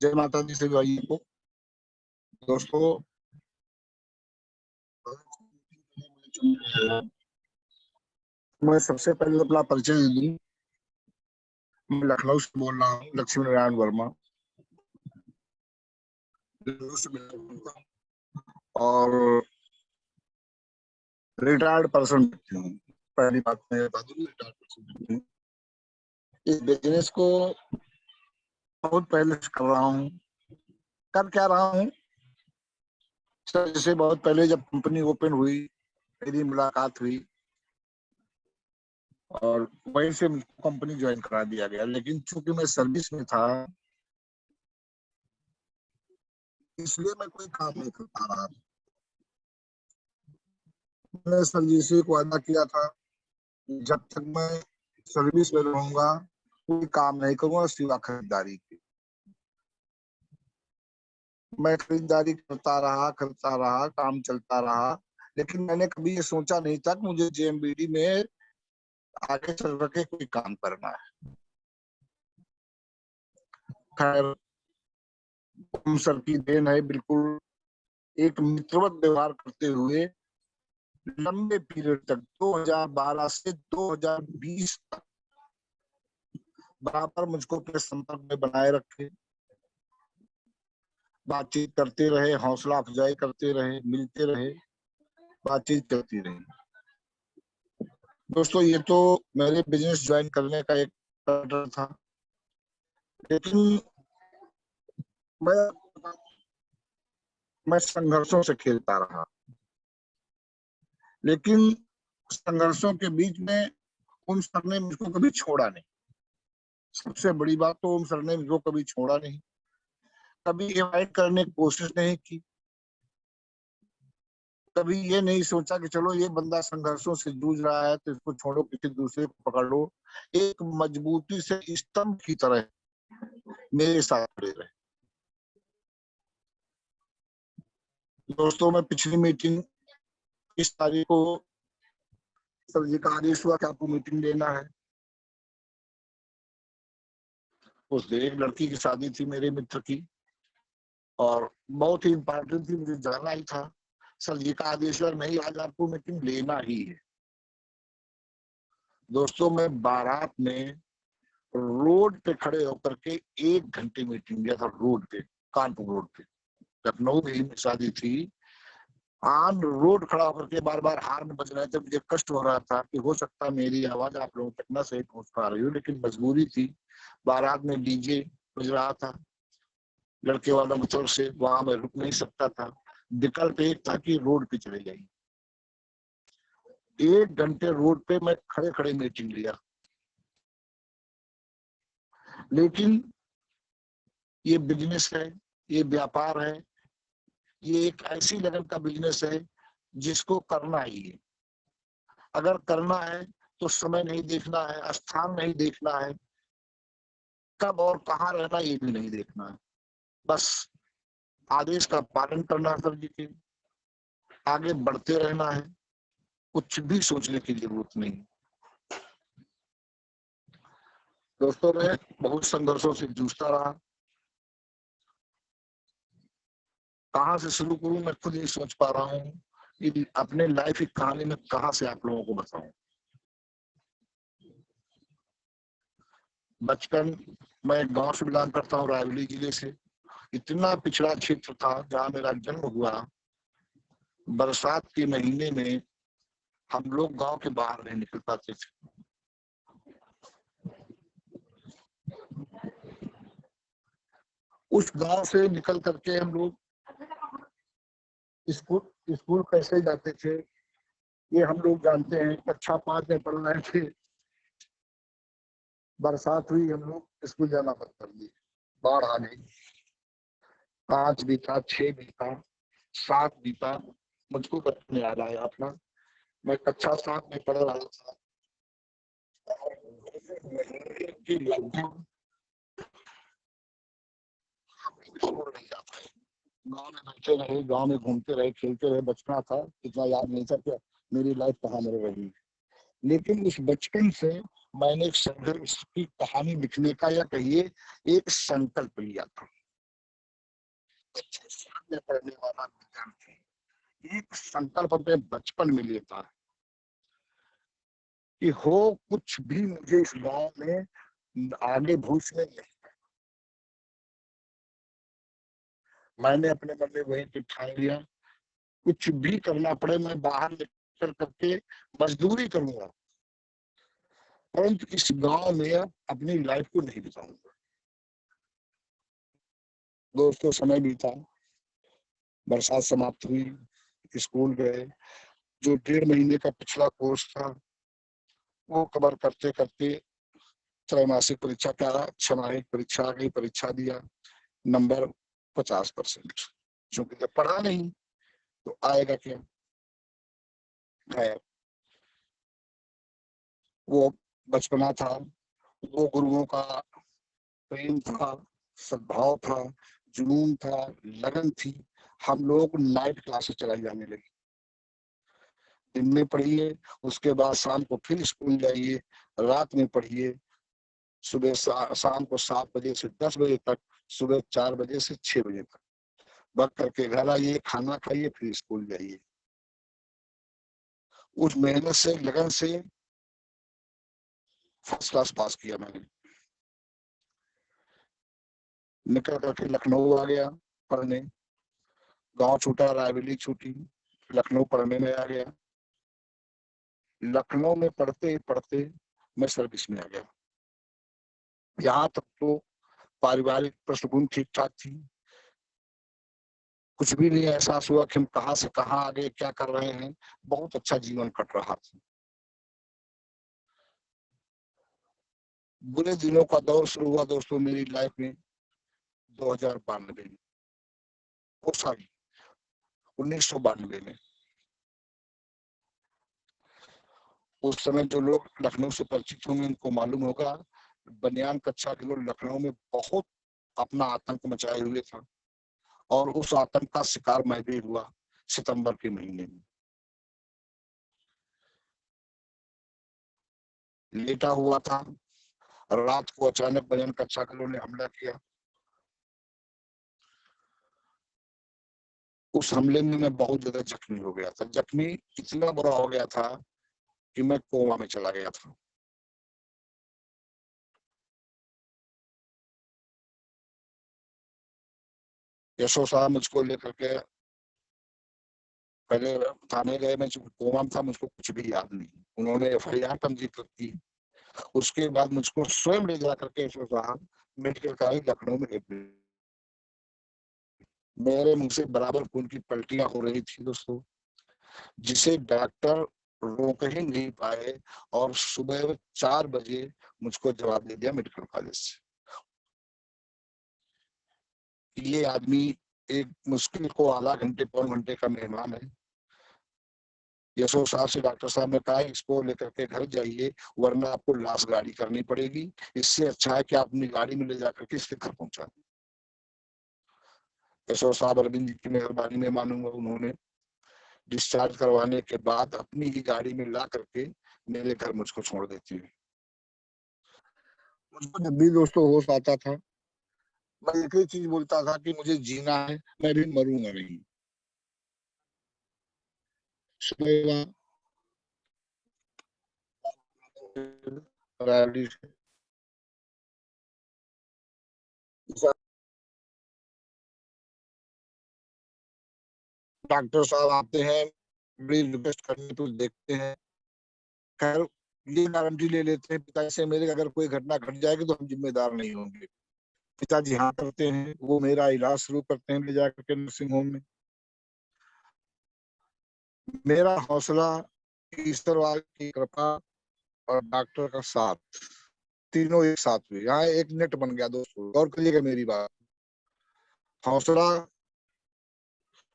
जय माता दी सभी भाइयों को। दोस्तों, मैं सबसे पहले अपना परिचय दे दूं। मैं लखनऊ से बोल रहा हूँ, लक्ष्मी नारायण वर्मा। लखनऊ से बिलोंग और रिटायर्ड पर्सन हूँ। पहली बात मैं बता दूं, रिटायर्ड पर्सन हूँ। इस बिजनेस को बहुत पहले से कर रहा हूँ। कर क्या रहा हूँ सर, जैसे बहुत पहले जब कंपनी ओपन हुई, मेरी मुलाकात हुई और वहीं से कंपनी ज्वाइन करा दिया गया। लेकिन चूंकि मैं सर्विस में था, इसलिए मैं कोई काम नहीं कर पा रहा। मैंने सर्विस को वादा किया था, जब तक मैं सर्विस में रहूंगा कोई काम नहीं करूंगा सिवा खरीदारी के। मैं खरीदारी करता रहा, काम चलता रहा। लेकिन मैंने कभी ये सोचा नहीं था कि मुझे जेएमबीडी में आगे चल के कोई काम करना है। खैर, हम सर की देन है। बिल्कुल एक मित्रवत व्यवहार करते हुए लंबे पीरियड तक 2012 से 2020 तक बराबर मुझको अपने संपर्क में बनाए रखे, बातचीत करते रहे, हौसला अफजाई करते रहे, मिलते रहे, बातचीत करती रही। दोस्तों, ये तो मेरे बिजनेस ज्वाइन करने का एक पैटर्न था। लेकिन मैं मैं संघर्षों से खेलता रहा। लेकिन संघर्षों के बीच में ओम सर ने मुझको कभी छोड़ा नहीं। सबसे बड़ी बात तो ओम सर ने मुझको कभी छोड़ा नहीं, कभी अवॉइड करने की कोशिश नहीं की। कभी ये नहीं सोचा कि चलो ये बंदा संघर्षों से जूझ रहा है तो इसको छोड़ो, किसी दूसरे को पकड़ लो। एक मजबूती से स्तंभ की तरह मेरे साथ खड़े रहे। दोस्तों, मैं पिछली मीटिंग इस तारीख को सर जी का आदेश हुआ कि आपको मीटिंग लेना है। उस दिन एक लड़की की शादी थी मेरे मित्र की और बहुत ही इम्पोर्टेंट थी, मुझे जाना ही था। सर जी का आदेश हुआ, नहीं आज आपको मीटिंग लेना ही है। दोस्तों, मैं बारात में रोड पे खड़े होकर के 1 घंटे मीटिंग लिया था। रोड पे, कानपुर रोड पे, लखनऊ में ही शादी थी। ऑन रोड खड़ा होकर के बार बार हार्न बज रहे थे। मुझे कष्ट हो रहा था कि हो सकता है मेरी आवाज आप लोगों तक ना सही पहुंच पा रही हो, लेकिन मजबूरी थी। बारात में डीजे बज रहा था लड़के वालों की तरफ से, वहां मैं रुक नहीं सकता था। विकल्प एक था कि रोड पे चले जाइए। 1 घंटे रोड पे मैं खड़े खड़े मीटिंग लिया। लेकिन ये बिजनेस है, ये व्यापार है, ये एक ऐसी लगन का बिजनेस है जिसको करना ही है। अगर करना है तो समय नहीं देखना है, स्थान नहीं देखना है, कब और कहाँ रहना ये भी नहीं देखना है। बस आदेश का पालन करना है सर जी के, आगे बढ़ते रहना है, कुछ भी सोचने की जरूरत नहीं। दोस्तों, मैं बहुत संघर्षों से जूझता रहा। कहाँ से शुरू करूं मैं खुद नहीं सोच पा रहा हूँ कि अपने लाइफ की कहानी में कहाँ से आप लोगों को बताऊं। बचपन, मैं गांव से बिलोंग करता हूँ, रायबरेली जिले से। इतना पिछड़ा क्षेत्र था जहाँ मेरा जन्म हुआ। बरसात के महीने में हम लोग गांव के बाहर नहीं निकल पाते थे। उस गांव से निकल करके हम लोग स्कूल स्कूल कैसे जाते थे ये हम लोग जानते हैं। कक्षा 5 में पढ़ रहे थे, बरसात हुई, हम लोग स्कूल जाना बंद कर दिए। बाढ़ आ गई। 5 बीता, 6 बीता, 7 बीता। मुझको बचपन याद आया अपना। मैं कक्षा 7 में पढ़ रहा था। स्कूल नहीं जा पाए, गाँव में बैठे रहे, गाँव में घूमते रहे, खेलते रहे। बचपना था, इतना याद नहीं था कि मेरी लाइफ कहाँ मिल रही। लेकिन उस बचपन से मैंने एक संघर्ष की कहानी लिखने का, या कहिए एक संकल्प लिया था। अच्छे स्थान में पढ़ने वाला विद्यार्थी एक संकल्प अपने बचपन में लेता है कि हो कुछ भी मुझे इस गांव में आगे भविष्य में नहीं। मैंने अपने मन में वही ठान लिया, कुछ भी करना पड़े मैं बाहर निकल करके मजदूरी करूंगा, परंतु इस गांव में अपनी लाइफ को नहीं बिताऊंगा। दोस्तों समय बीता, बरसात समाप्त हुई, स्कूल गए। जो 1.5 महीने का पिछला कोर्स था वो कवर करते करते त्रैमासिक परीक्षा का छमाहिक परीक्षा आ गई, परीक्षा दिया, नंबर 50%। क्योंकि जब पढ़ा नहीं तो आएगा क्या। खैर वो बचपना था, वो गुरुओं का प्रेम था, सद्भाव था, जुनून था, लगन थी। हम लोग नाइट क्लासेस चलाई जाने लगी, दिन में पढ़िए, उसके बाद शाम को फिर स्कूल जाइए, रात में पढ़िए, सुबह शाम को 7 बजे से 10 बजे तक, सुबह 4 बजे से 6 बजे तक वक्त करके घर आइए, खाना खाइए, फिर स्कूल जाइए। उस मेहनत से, लगन से फर्स्ट क्लास पास किया मैंने। निकल करके लखनऊ आ गया पढ़ने, गांव छूटा, रायबरेली छूटी, लखनऊ पढ़ने में आ गया। लखनऊ में पढ़ते पढ़ते मैं सर्विस में आ गया। यहाँ तक तो पारिवारिक पृष्ठभूमि ठीक ठाक थी, कुछ भी नहीं एहसास हुआ कि हम कहाँ से कहाँ आ गए, क्या कर रहे हैं। बहुत अच्छा जीवन कट रहा था। बुरे दिनों का दौर शुरू हुआ दोस्तों मेरी लाइफ में 2092 में, वो सॉरी 1992 में। उस समय जो लोग लखनऊ से परिचित होंगे उनको मालूम होगा, बनियान कच्चा के लोग लखनऊ में बहुत अपना आतंक मचाए हुए था, और उस आतंक का शिकार मैं भी हुआ सितंबर के महीने में। लेटा हुआ था, रात को अचानक बनियान कच्चा के लोगों ने हमला किया। उस हमले में मैं बहुत ज्यादा जख्मी हो गया था। जख्मी इतना बुरा हो गया था कि मैं कोमा में चला गया था। यशो साहब मुझको लेकर के पहले थाने गए, मैं कोमा में था, मुझको कुछ भी याद नहीं। उन्होंने FIR पंजीकृत की, उसके बाद मुझको स्वयं ले जा करके यशो साहब मेडिकल कॉलेज लखनऊ में एडमिट। मेरे मुंह से बराबर खून की पलटियां हो रही थी दोस्तों, जिसे डॉक्टर रोक ही नहीं पाए, और सुबह 4 बजे मुझको जवाब दे दिया मेडिकल कॉलेज से। ये आदमी एक मुश्किल को आधा घंटे पौन घंटे का मेहमान है। यशो साहब से डॉक्टर साहब ने कहा इसको लेकर के घर जाइए, वरना आपको लाश गाड़ी करनी पड़ेगी। इससे अच्छा है कि आप अपनी गाड़ी में ले जाकर के इसके घर पहुंचा दें। यशो साहब अरविंद जी की मेहरबानी में मानूंगा, उन्होंने डिस्चार्ज करवाने के बाद अपनी ही गाड़ी में ला करके मेरे घर मुझको छोड़ देती है। मुझको जब भी दोस्तों होश आता था, मैं एक ही चीज बोलता था कि मुझे जीना है, मैं भी मरूंगा नहीं। सुबह डॉक्टर साहब आते हैं, बड़ी रिक्वेस्ट करने पे देखते हैं। खैर ये गारंटी ले लेते हैं पिताजी से मेरे, अगर कोई घटना घट जाएगी तो हम जिम्मेदार नहीं होंगे। पिताजी हाँ करते हैं, वो मेरा इलाज शुरू करते हैं ले जाकर के नर्सिंग होम में। मेरा हौसला, ईश्वर की कृपा और डॉक्टर का साथ, तीनों एक साथ हुए। यहाँ एक नेट बन गया दोस्तों, गौर करिएगा मेरी बात। हौसला,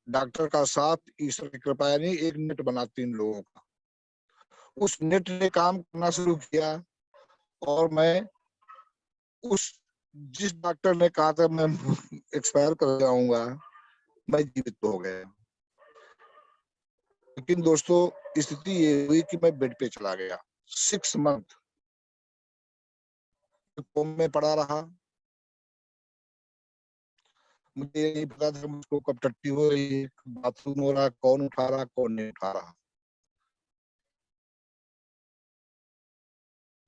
डॉक्टर का साथ, ईश्वर की कृपा, यानी एक नेट बना 3 लोगों का। उस नेट ने काम करना शुरू किया, और मैं उस जिस डॉक्टर ने कहा था मैं एक्सपायर कर जाऊंगा, मैं जीवित हो गया। लेकिन दोस्तों स्थिति ये हुई कि मैं बेड पे चला गया। 6 मंथ कोम में पड़ा रहा। मुझे ये नहीं पता था मुझको कब टट्टी हो रही है, बाथरूम हो रहा है, कौन उठा रहा कौन नहीं उठा रहा।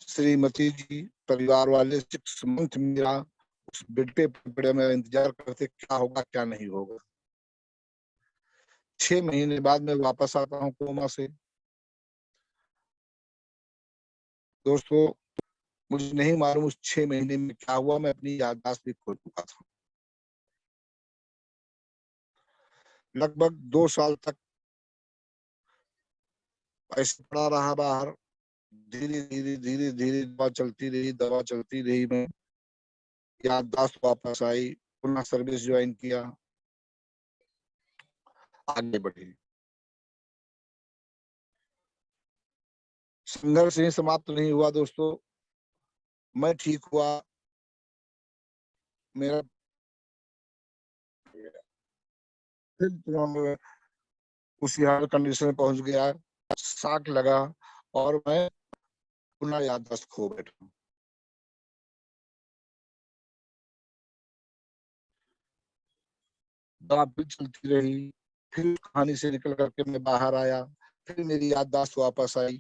श्रीमती जी परिवार वाले 6 मंथ मेरा उस बेड पे पड़े, मेरा इंतजार करते क्या होगा क्या नहीं होगा। 6 महीने बाद मैं वापस आता हूँ कोमा से। दोस्तों मुझे नहीं मालूम उस 6 महीने में क्या हुआ, मैं अपनी याददाश्त भी खो चुका था। लगभग 2 साल तक ऐसे पड़ा रहा बाहर। धीरे धीरे धीरे धीरे दवा चलती रही। मैं याददाश्त वापस आई, पुनः सर्विस ज्वाइन किया, आगे बढ़ी। संघर्ष ही समाप्त नहीं हुआ दोस्तों। मैं ठीक हुआ, मेरा फिर उसी हाल कंडीशन में पहुंच गया, शाक लगा और मैं पुनः याददाश्त खो बैठा। दवा फिर चलती रही, फिर कहानी से निकल करके मैं बाहर आया, फिर मेरी याददाश्त वापस आई,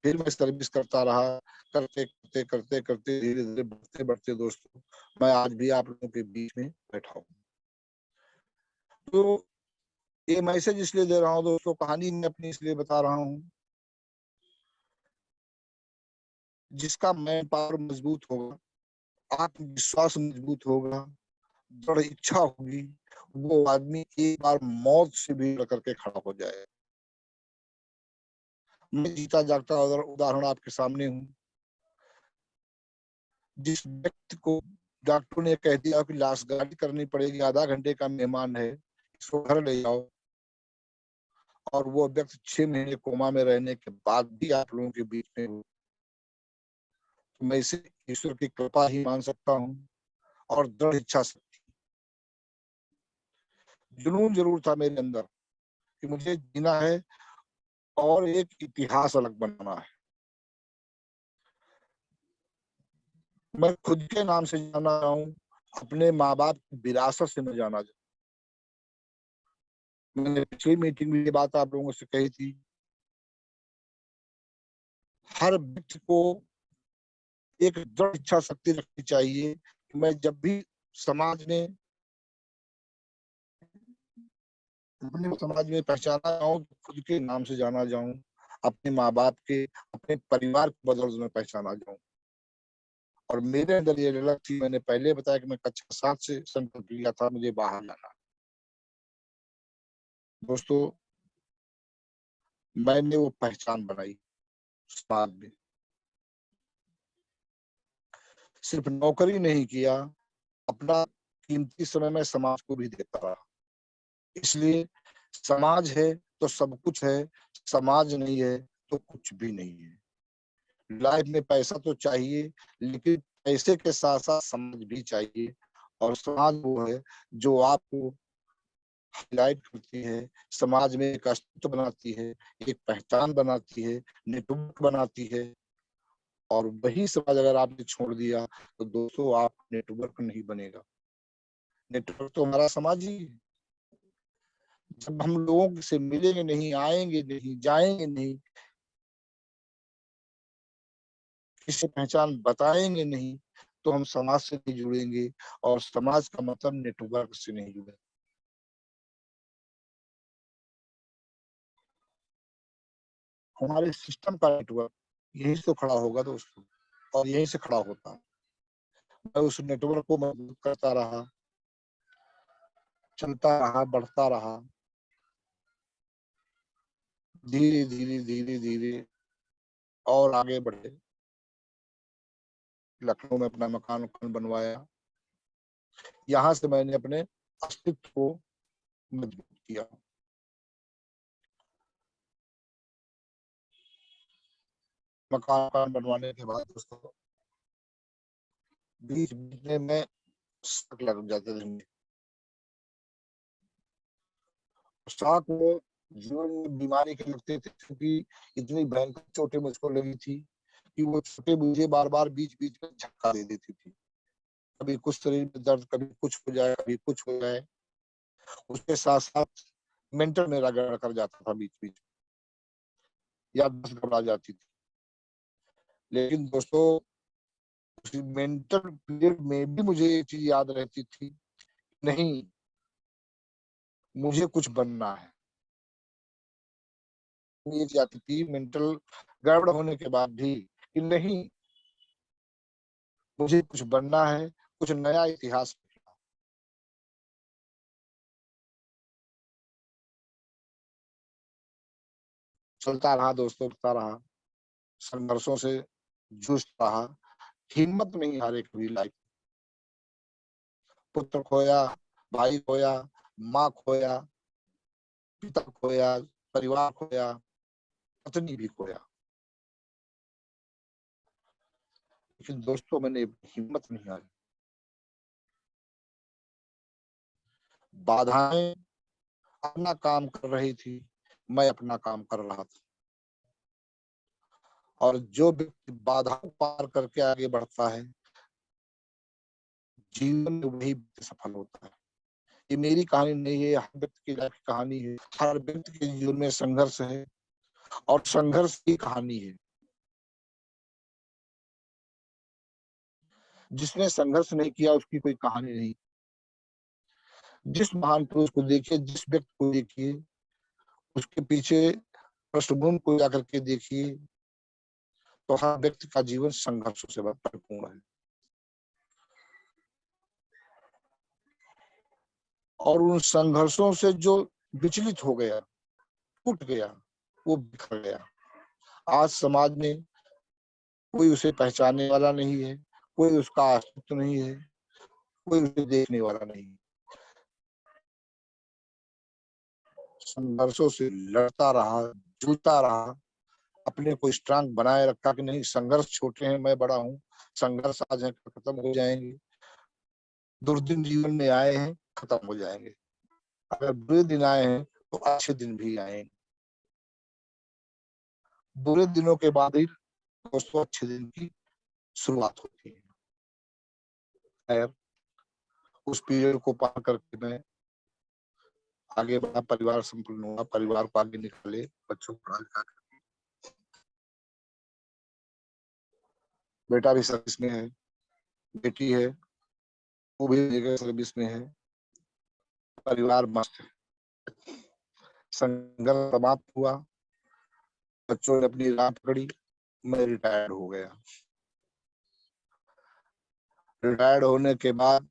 फिर मैं सर्विस करता रहा। करते करते करते करते धीरे धीरे बढ़ते बढ़ते दोस्तों मैं आज भी आप लोगों के बीच में बैठा हूँ। तो ये मैसेज इसलिए दे रहा हूँ दोस्तों, कहानी मैं अपनी इसलिए बता रहा हूँ, जिसका मैन पावर मजबूत होगा, आत्मविश्वास मजबूत होगा, दृढ़ इच्छा होगी, वो आदमी एक बार मौत से भी लड़ करके खड़ा हो जाए। मैं जीता जागता उदाहरण आपके सामने हूँ। जिस व्यक्ति को डॉक्टर ने कह दिया कि लाश गाड़ी करनी पड़ेगी, आधा घंटे का मेहमान है, इसको घर ले जाओ, और वो व्यक्ति 6 महीने कोमा में रहने के बाद भी आप लोगों के बीच में हो, तो मैं इसे ईश्वर की कृपा ही मान सकता हूँ और दृढ़ इच्छा शक्ति। जुनून जरूर था मेरे अंदर कि मुझे जीना है और एक इतिहास अलग बनाना है। मैं खुद के नाम से जाना चाहूँ, अपने माँ बाप की विरासत से मैं जाना चाहूँ। मैंने पिछली मीटिंग में ये बात आप लोगों से कही थी, हर व्यक्ति को एक दृढ़ इच्छा शक्ति रखनी चाहिए कि मैं जब भी समाज में अपने समाज में पहचाना जाऊं तो खुद के नाम से जाना जाऊं, अपने माँ बाप के, अपने परिवार के बदौलत में पहचाना जाऊं। और मेरे अंदर ये ललक थी, मैंने पहले बताया कि मैं कक्षा 7 से संकल्प लिया था मुझे बाहर जाना। दोस्तों मैंने वो पहचान बनाई समाज में, सिर्फ नौकरी नहीं किया, अपना कीमती समय मैं समाज को भी देता रहा। इसलिए समाज है तो सब कुछ है, समाज नहीं है तो कुछ भी नहीं है। लाइफ में पैसा तो चाहिए, लेकिन पैसे के साथ साथ समाज भी चाहिए। और समाज वो है जो आपको हाईलाइट करती है, समाज में एक अस्तित्व बनाती है, एक पहचान बनाती है, नेटवर्क बनाती है। और वही समाज अगर आपने छोड़ दिया तो दोस्तों आप नेटवर्क नहीं बनेगा। नेटवर्क तो हमारा समाज ही है। जब हम लोगों से मिलेंगे नहीं, आएंगे नहीं, जाएंगे नहीं, किसी पहचान बताएंगे नहीं, तो हम समाज से नहीं जुड़ेंगे। और समाज का मतलब नेटवर्क से नहीं जुड़े। हमारे सिस्टम का नेटवर्क यही से खड़ा होगा दोस्तों, और यहीं से खड़ा होता है। मैं उस नेटवर्क को मजबूत करता रहा, चलता रहा, बढ़ता रहा, धीरे धीरे धीरे धीरे और आगे बढ़े। लखनऊ में अपना मकान उकान बनवाया। यहाँ से मैंने अपने अस्तित्व को मजबूत किया। मकान बनवाने के बाद दोस्तों बीच बीच में मैं शक लग जाते थे। शौक वो जीवन में बीमारी के लगते थे, क्योंकि इतनी भयंकर चोटें मुझको लगी थी कि वो चोटें मुझे बार बार बीच बीच में झटका दे देती थी। कभी कुछ शरीर में दर्द, कभी कुछ हो जाए, कभी कुछ हो जाए। उसके साथ साथ मेंटल मेरा गड़बड़ कर जाता था बीच बीच, याददाश्त घबरा जाती थी। लेकिन दोस्तों उस मेंटल पीरियड में भी मुझे एक चीज याद रहती थी, नहीं मुझे कुछ बनना है। ये जाती थी मेंटल गड़बड़ होने के बाद भी कि नहीं मुझे कुछ बनना है, कुछ नया इतिहास। चलता रहा दोस्तों, चलता रहा, संघर्षों से जूझता रहा, हिम्मत नहीं हारे कभी लाइफ। पुत्र खोया, भाई खोया, माँ खोया, पिता खोया, परिवार खोया, पत्नी भी खोया, लेकिन दोस्तों मैंने हिम्मत नहीं हारी। बाधाएं अपना काम कर रही थी, मैं अपना काम कर रहा था। और जो व्यक्ति बाधा पार करके आगे बढ़ता है, जीवन में वही सफल होता है। ये मेरी कहानी नहीं है, हर व्यक्ति की लाइफ की कहानी है। हर व्यक्ति के जीवन में संघर्ष है और संघर्ष की कहानी है। जिसने संघर्ष नहीं किया उसकी कोई कहानी नहीं। जिस महान पुरुष को देखिए, जिस व्यक्ति को देखिए, उसके पीछे पृष्ठभूमि को जाकर के देखिए, तो हर व्यक्ति का जीवन संघर्षों से परिपूर्ण है। और उन संघर्षों से जो विचलित हो गया, टूट गया, वो बिखर गया। आज समाज में कोई उसे पहचानने वाला नहीं है, कोई उसका अस्तित्व नहीं है, कोई उसे देखने वाला नहीं। संघर्षों से लड़ता रहा, जूझता रहा, अपने को स्ट्रांग बनाए रखा कि नहीं संघर्ष छोटे हैं, मैं बड़ा हूँ, संघर्ष आज है खत्म हो जाएंगे, दुर्दिन जीवन में आए हैं खत्म हो जाएंगे, अगर बुरे दिन आए हैं तो अच्छे दिन भी आएंगे। बुरे दिनों के बाद ही दोस्तों अच्छे दिन की शुरुआत होती है। खैर उस पीरियड को पार करके मैं आगे बढ़ा, परिवार संपन्न हुआ, परिवार को आगे निकाले, बच्चों को पढ़ा लिखा, बेटा भी सर्विस में है, बेटी है वो भी सर्विस में है, परिवार मस्त है। संघर्ष समाप्त हुआ, बच्चों ने अपनी राह पकड़ी, मैं रिटायर्ड हो गया। रिटायर्ड होने के बाद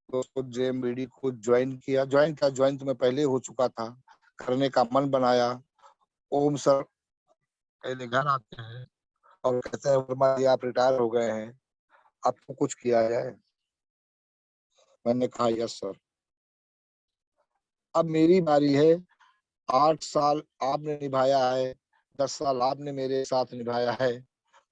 दोस्तों जेएमबीडी को ज्वाइन तो मैं पहले हो चुका था, करने का मन बनाया। ओम सर पहले घर आते हैं और कहते हैं वर्मा जी आप रिटायर हो गए हैं, आपको कुछ किया जाए। मैंने कहा यस सर। अब मेरी बारी है, 8 साल आपने निभाया है, 10 साल आपने मेरे साथ निभाया है,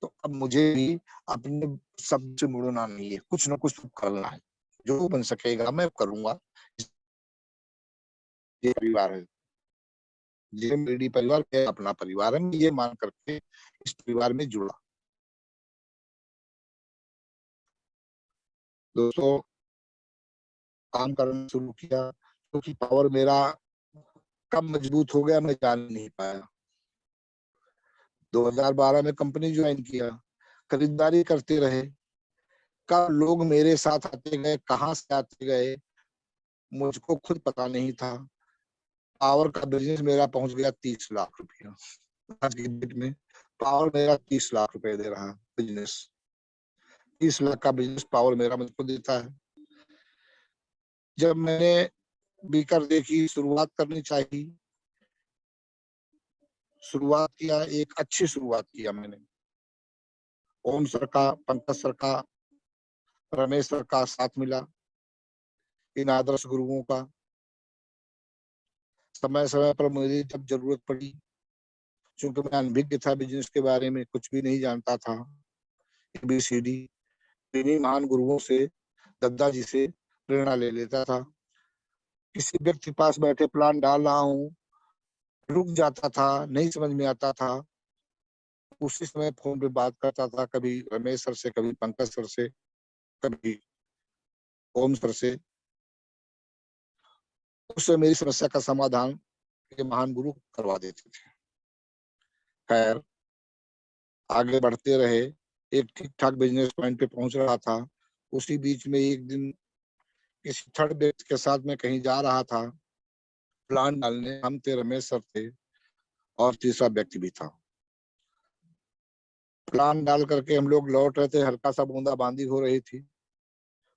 तो अब मुझे भी अपने सब से मुड़ना नहीं है, कुछ ना कुछ करना है, जो बन सकेगा मैं करूंगा। ये परिवार है, ये मेरी परिवार है, अपना परिवार है, ये मान करके इस परिवार में जुड़ा। दोस्तों काम करना शुरू किया, क्योंकि पावर मेरा कब मजबूत हो गया मैं जान नहीं पाया। 2012 में कंपनी ज्वाइन किया, खरीदारी करते रहे, कब लोग मेरे साथ आते गए, कहाँ से आते गए, मुझको खुद पता नहीं था। पावर का बिजनेस मेरा पहुंच गया 30 लाख रुपया। आज की डेट में पावर मेरा 30 लाख रुपए दे रहा बिजनेस, 30 लाख का बिजनेस पावर मेरा मुझको देता है। जब मैंने बीकर देखी, शुरुआत करनी चाहिए, शुरुआत किया, एक अच्छी शुरुआत किया मैंने। ओम सर का, पंकज सर का, रमेश सर का साथ मिला, इन आदर्श गुरुओं का। समय समय पर मुझे जब जरूरत पड़ी, क्योंकि मैं अनभिज्ञ था, बिजनेस के बारे में कुछ भी नहीं जानता था, एबीसीडी, इन्हीं महान गुरुओं से, दद्दा जी से प्रेरणा ले लेता था। किसी व्यक्ति के पास बैठे प्लान डाल रहा हूँ, रुक जाता था, नहीं समझ में आता था, उसी समय फोन पे बात करता था, कभी रमेश सर से, कभी पंकज सर से, कभी ओम सर से। उससे मेरी समस्या का समाधान ये महान गुरु करवा देते थे। खैर, आगे बढ़ते रहे, एक ठीक ठाक बिजनेस पॉइंट पे पहुंच रहा था। उसी बीच में एक दिन किसी थर्ड व्यक्ति के साथ मैं कहीं जा रहा था प्लान डालने। हम थे, रमेश सर थे और तीसरा व्यक्ति भी था। प्लान डाल करके हम लोग लौट रहे थे, हल्का सा बूंदाबांदी हो रही थी।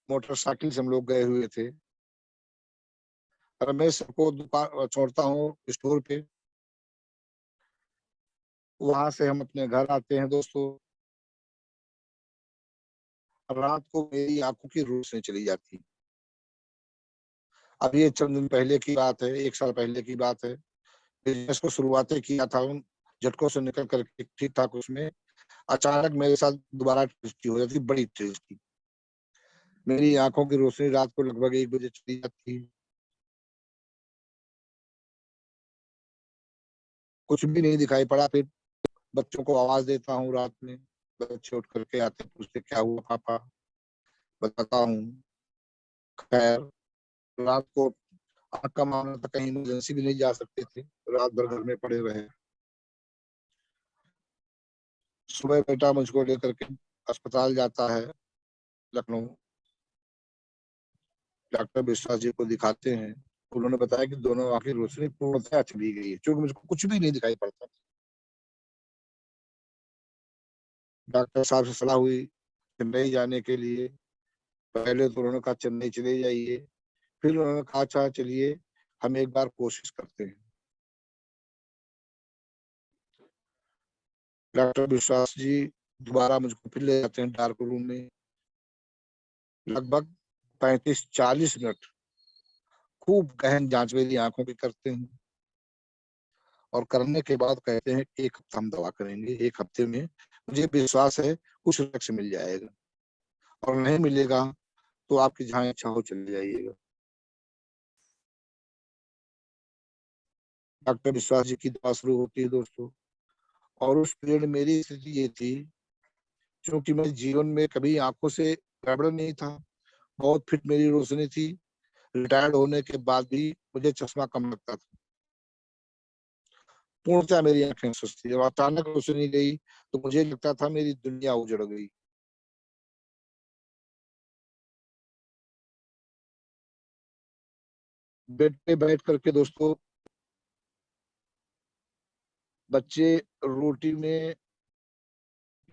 मोटरसाइकिल से हम लोग गए हुए थे। रमेश सर को दुकान छोड़ता हूँ स्टोर पे, वहां से हम अपने घर आते हैं दोस्तों। रात को मेरी आंखों की रोशनी चली जाती। अब ये चंद दिन पहले की बात है, 1 साल पहले की बात है। बिजनेस को शुरुआतें किया था, उन झटकों से निकल करके ठीक ठाक उसमें अचानक मेरे साथ दोबारा ट्रेजेडी हो जाती, बड़ी ट्रेजेडी। मेरी आंखों की रोशनी रात को लगभग 1 बजे चली जाती। कुछ भी नहीं दिखाई पड़ा। फिर बच्चों को आवाज देता हूँ रात में, बच्चे उठ करके आते, पूछते क्या हुआ पापा, बताता हूँ। खैर, रात को आग का मामला था, कहीं इमरजेंसी भी नहीं जा सकते थे, रात भर घर में पड़े रहे। सुबह बेटा मुझको लेकर के अस्पताल जाता है लखनऊ। डॉक्टर विश्वास जी को दिखाते हैं। उन्होंने बताया कि दोनों आंखें रोशनी पूर्णतः चली गई है, क्योंकि मुझको कुछ भी नहीं दिखाई पड़ता। डॉक्टर साहब से सलाह हुई चेन्नई जाने के लिए। पहले तो उन्होंने कहा चेन्नई चले जाइए, फिर उन्होंने कहा अच्छा चलिए हम एक बार कोशिश करते हैं। डॉक्टर विश्वास जी दोबारा मुझको फिर ले जाते हैं डार्क रूम में। लगभग 35-40 मिनट खूब गहन जांच मेरी आंखों की करते हैं, और करने के बाद कहते हैं 1 हफ्ता हम दवा करेंगे, 1 हफ्ते में मुझे विश्वास है कुछ लक्ष्य मिल जाएगा, और नहीं मिलेगा तो आपकी जहाँ इच्छा हो चले जाइएगा। डॉक्टर विश्वास जी की दवा शुरू होती है दोस्तों। और उस पीरियड मेरी स्थिति ये थी, क्योंकि मैं जीवन में कभी आंखों से गड़बड़ नहीं था, बहुत फिट मेरी रोशनी थी। रिटायर्ड होने के बाद भी मुझे चश्मा कम लगता था। पूर्णतः मेरी आंखें सुस्त थी, और अचानक रोशनी गई तो मुझे लगता था मेरी दुनिया उजड़ गई। बेड पे बैठ करके दोस्तों, बच्चे रोटी में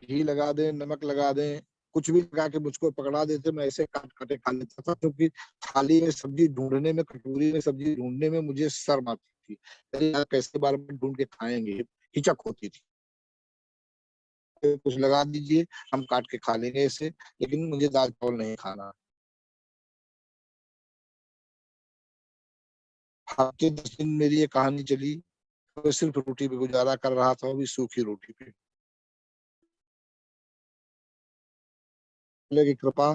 घी लगा दें, नमक लगा दें, कुछ भी लगा के मुझको पकड़ा देते, मैं ऐसे काट काटे खा लेता था, क्योंकि थाली में सब्जी ढूंढने में, कटोरी में सब्जी ढूंढने में मुझे शर्म आती थी। अरे यार कैसे बार बार ढूंढ के खाएंगे, हिचक होती थी। तो कुछ लगा दीजिए, हम काट के खा लेंगे ऐसे, लेकिन मुझे दाल चावल नहीं खाना। हफ्ते 10 दिन मेरी ये कहानी चली। मैं सिर्फ रोटी पे गुजारा कर रहा था, वो भी सूखी रोटी पे। अल्लाह की कृपा,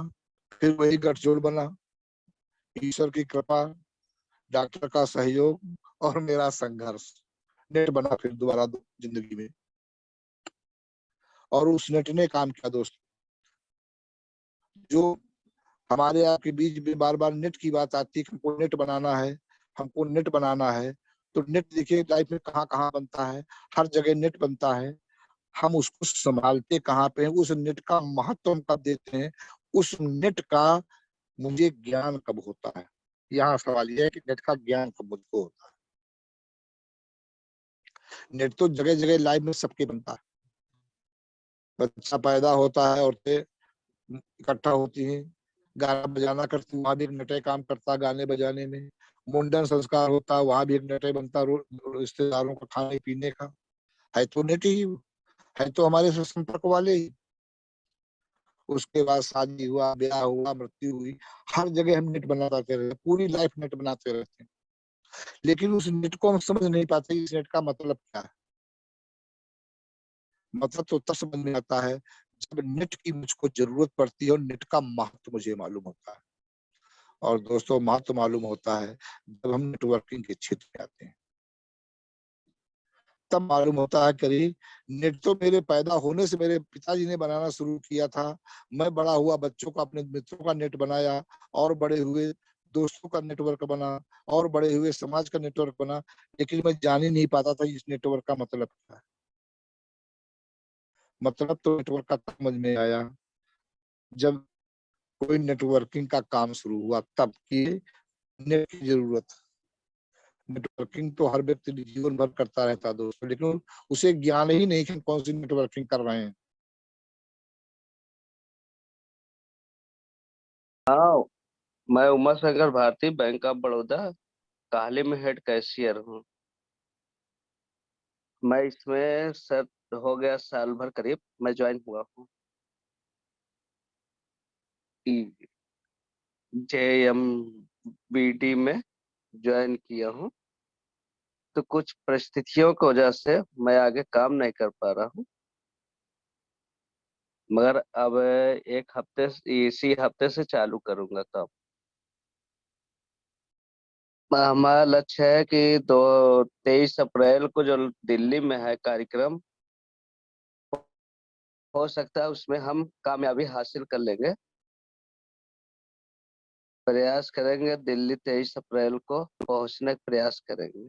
फिर वही गठजोड़ बना, ईश्वर की कृपा, डॉक्टर का सहयोग और मेरा संघर्ष। नेट बना फिर दोबारा जिंदगी में, और उस नेट ने काम किया दोस्त। जो हमारे आपके बीच में बार बार नेट की बात आती है, हमको नेट बनाना है, हमको नेट बनाना है, तो नेट देखिए लाइफ में कहाँ कहाँ बनता है, हर जगह नेट बनता है। हम उसको संभालते कहाँ पे हैं, उस नेट का महत्व हम कब देते हैं, उस नेट का मुझे ज्ञान कब होता है। यहाँ सवाल यह है कि नेट का ज्ञान कब मुझको होता है। नेट तो जगह जगह लाइफ में सबके बनता है। बच्चा पैदा होता है, औरतें इकट्ठा होती हैं, गाना बजाना करती, वहां भी एक नटे काम करता है गाने बजाने में। मुंडन संस्कार होता है, वहां भी एक नटे बनता रिश्तेदारों का खाने पीने का। है तो नेट ही, है तो हमारे से संपर्क वाले ही। उसके बाद शादी हुआ, ब्याह हुआ, मृत्यु हुई, हर जगह हम नेट बनाते रहते, पूरी लाइफ नेट बनाते रहते हैं। लेकिन उस नेट को हम समझ नहीं पाते, इस नेट का मतलब क्या है। मतलब तो तब समझ में आता है जब नेट की मुझको जरूरत पड़ती है, और नेट का महत्व मुझे मालूम होता है। और दोस्तों, महत्व मालूम होता है जब हम नेटवर्किंग के क्षेत्र में आते हैं। तब मालूम होता है करीब नेट तो मेरे पैदा होने से मेरे पिताजी ने बनाना शुरू किया था। मैं बड़ा हुआ, बच्चों का, अपने मित्रों का नेट बनाया, और बड़े हुए दोस्तों का नेटवर्क बना, और बड़े हुए समाज का नेटवर्क बना। लेकिन मैं जान ही नहीं पाता था इस नेटवर्क का मतलब क्या है। मतलब तो नेटवर्क का समझ में आया जब कोई नेटवर्किंग का काम शुरू हुआ, तब की नेट की जरूरत। नेटवर्किंग तो हर व्यक्ति जीवन भर करता रहता है दोस्तों, लेकिन उसे ज्ञान ही नहीं कि हम कौन सी नेटवर्किंग कर रहे हैं। हाँ, मैं उमा शंकर भारती, बैंक ऑफ बड़ौदा, काहली में हेड कैशियर हूँ। मैं इसमें सर हो गया साल भर करीब मैं ज्वाइन हुआ हूँ। JMBD में ज्वाइन किया हूँ। तो कुछ परिस्थितियों की वजह से मैं आगे काम नहीं कर पा रहा हूँ, मगर अब एक हफ्ते इसी हफ्ते से चालू करूंगा काम। हमारा लक्ष्य है कि 23 अप्रैल को जो दिल्ली में है कार्यक्रम, हो सकता है उसमें हम कामयाबी हासिल कर लेंगे। प्रयास करेंगे, दिल्ली 23 अप्रैल को पहुंचने का प्रयास करेंगे।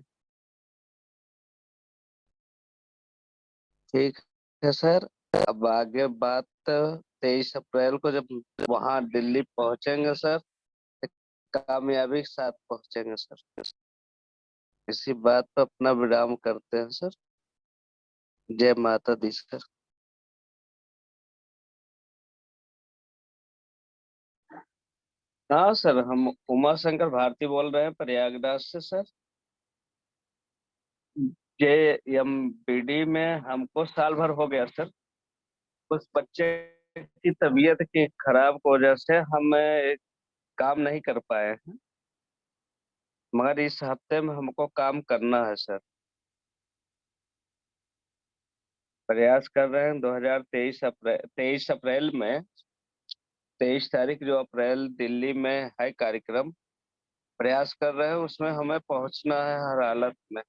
ठीक है सर। अब आगे बात, 23 अप्रैल को जब वहां दिल्ली पहुंचेंगे सर, तो कामयाबी के साथ पहुंचेंगे सर। इसी बात पर अपना विराम करते हैं सर। जय माता दी सर। हाँ सर, हम उमा शंकर भारती बोल रहे हैं प्रयागराज से सर। JMBD में हमको साल भर हो गया सर। उस बच्चे की तबीयत की खराब की वजह से हम काम नहीं कर पाए हैं, मगर इस हफ्ते में हमको काम करना है सर। प्रयास कर रहे हैं 23 अप्रैल में, 23 तारीख जो अप्रैल दिल्ली में है कार्यक्रम, प्रयास कर रहे हैं उसमें हमें पहुंचना है हर हालत में।